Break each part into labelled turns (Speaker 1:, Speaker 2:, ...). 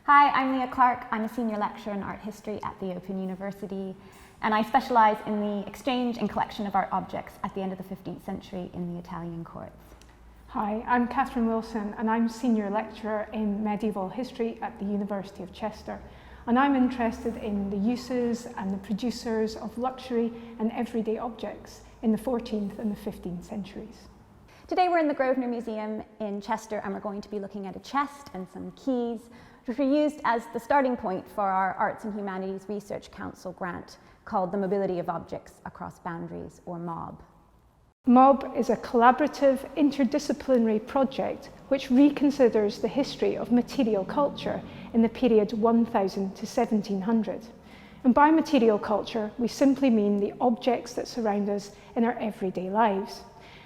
Speaker 1: Hi, I'm Leah Clark. I'm a senior lecturer in art history at the Open University, and I specialise in the exchange and collection of art objects at the end of the 15th century in the Italian courts.
Speaker 2: Hi, I'm Catherine Wilson and I'm senior lecturer in medieval history at the University of Chester, and I'm interested in the uses and the producers of luxury and everyday objects in the 14th and the 15th centuries.
Speaker 1: Today we're in the Grosvenor Museum in Chester, and we're going to be looking at a chest and some keys which were used as the starting point for our Arts and Humanities Research Council grant called the Mobility of Objects Across Boundaries, or MOB.
Speaker 2: MOB is a collaborative interdisciplinary project which reconsiders the history of material culture in the period 1000 to 1700. And by material culture, we simply mean the objects that surround us in our everyday lives.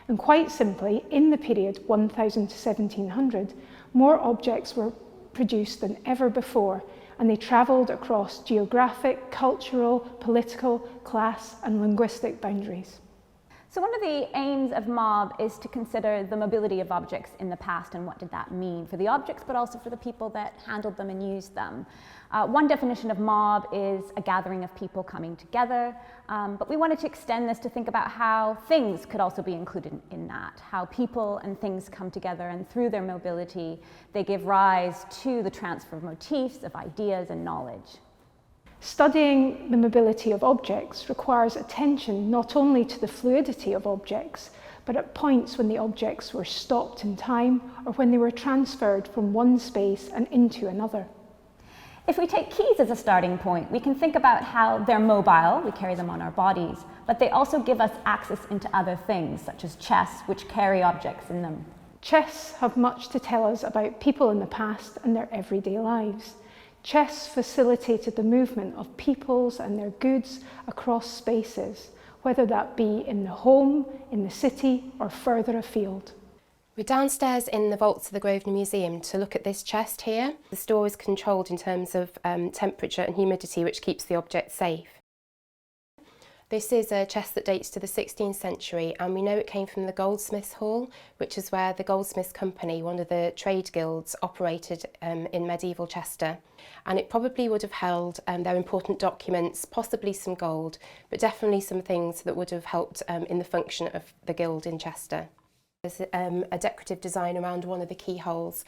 Speaker 2: And quite simply, in the period 1000 to 1700, more objects were produced than ever before, and they travelled across geographic, cultural, political, class and linguistic boundaries.
Speaker 1: So one of the aims of MOB is to consider the mobility of objects in the past and what did that mean for the objects, but also for the people that handled them and used them. One definition of MOB is a gathering of people coming together, but we wanted to extend this to think about how things could also be included in that, how people and things come together, and through their mobility they give rise to the transfer of motifs, of ideas and knowledge.
Speaker 2: Studying the mobility of objects requires attention not only to the fluidity of objects, but at points when the objects were stopped in time or when they were transferred from one space and into another.
Speaker 1: If we take keys as a starting point, we can think about how they're mobile, we carry them on our bodies, but they also give us access into other things, such as chests, which carry objects in them.
Speaker 2: Chests have much to tell us about people in the past and their everyday lives. Chests facilitated the movement of peoples and their goods across spaces, whether that be in the home, in the city, or further afield.
Speaker 3: We're downstairs in the vaults of the Grosvenor Museum to look at this chest here. The store is controlled in terms of temperature and humidity, which keeps the object safe. This is a chest that dates to the 16th century, and we know it came from the Goldsmiths' Hall, which is where the Goldsmiths Company, one of the trade guilds, operated in medieval Chester. And it probably would have held their important documents, possibly some gold, but definitely some things that would have helped in the function of the guild in Chester. There's a decorative design around one of the keyholes,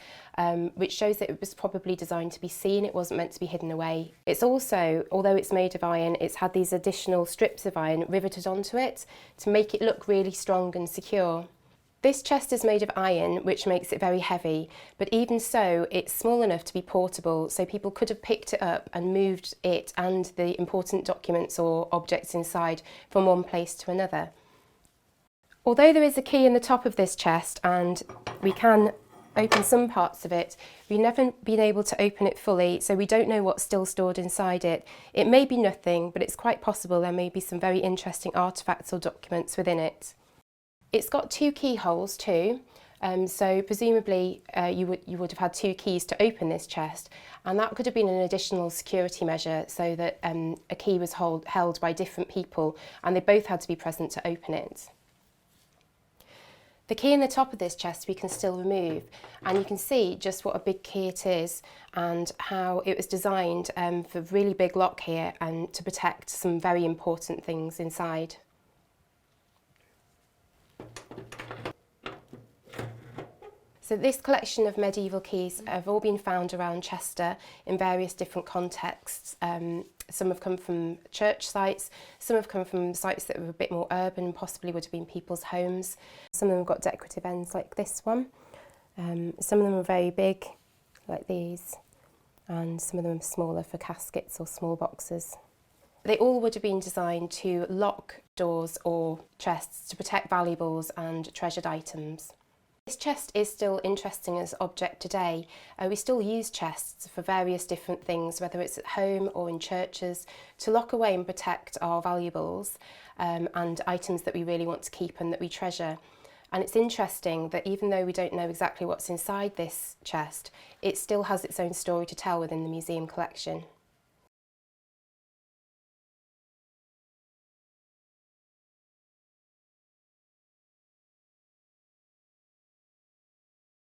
Speaker 3: which shows that it was probably designed to be seen. It wasn't meant to be hidden away. It's also, although it's made of iron, it's had these additional strips of iron riveted onto it to make it look really strong and secure. This chest is made of iron, which makes it very heavy, but even so, it's small enough to be portable, so people could have picked it up and moved it and the important documents or objects inside from one place to another. Although there is a key in the top of this chest and we can open some parts of it, we've never been able to open it fully, so we don't know what's still stored inside it. It may be nothing, but it's quite possible there may be some very interesting artefacts or documents within it. It's got two keyholes too, so presumably you would have had two keys to open this chest, and that could have been an additional security measure so that a key was held by different people and they both had to be present to open it. The key in the top of this chest we can still remove, and you can see just what a big key it is and how it was designed for a really big lock here and to protect some very important things inside. So this collection of medieval keys have all been found around Chester in various different contexts. Some have come from church sites, some have come from sites that were a bit more urban and possibly would have been people's homes. Some of them have got decorative ends like this one. Some of them are very big, like these, and some of them are smaller for caskets or small boxes. They all would have been designed to lock doors or chests to protect valuables and treasured items. This chest is still interesting as an object today. We still use chests for various different things, whether it's at home or in churches, to lock away and protect our valuables and items that we really want to keep and that we treasure. And it's interesting that even though we don't know exactly what's inside this chest, it still has its own story to tell within the museum collection.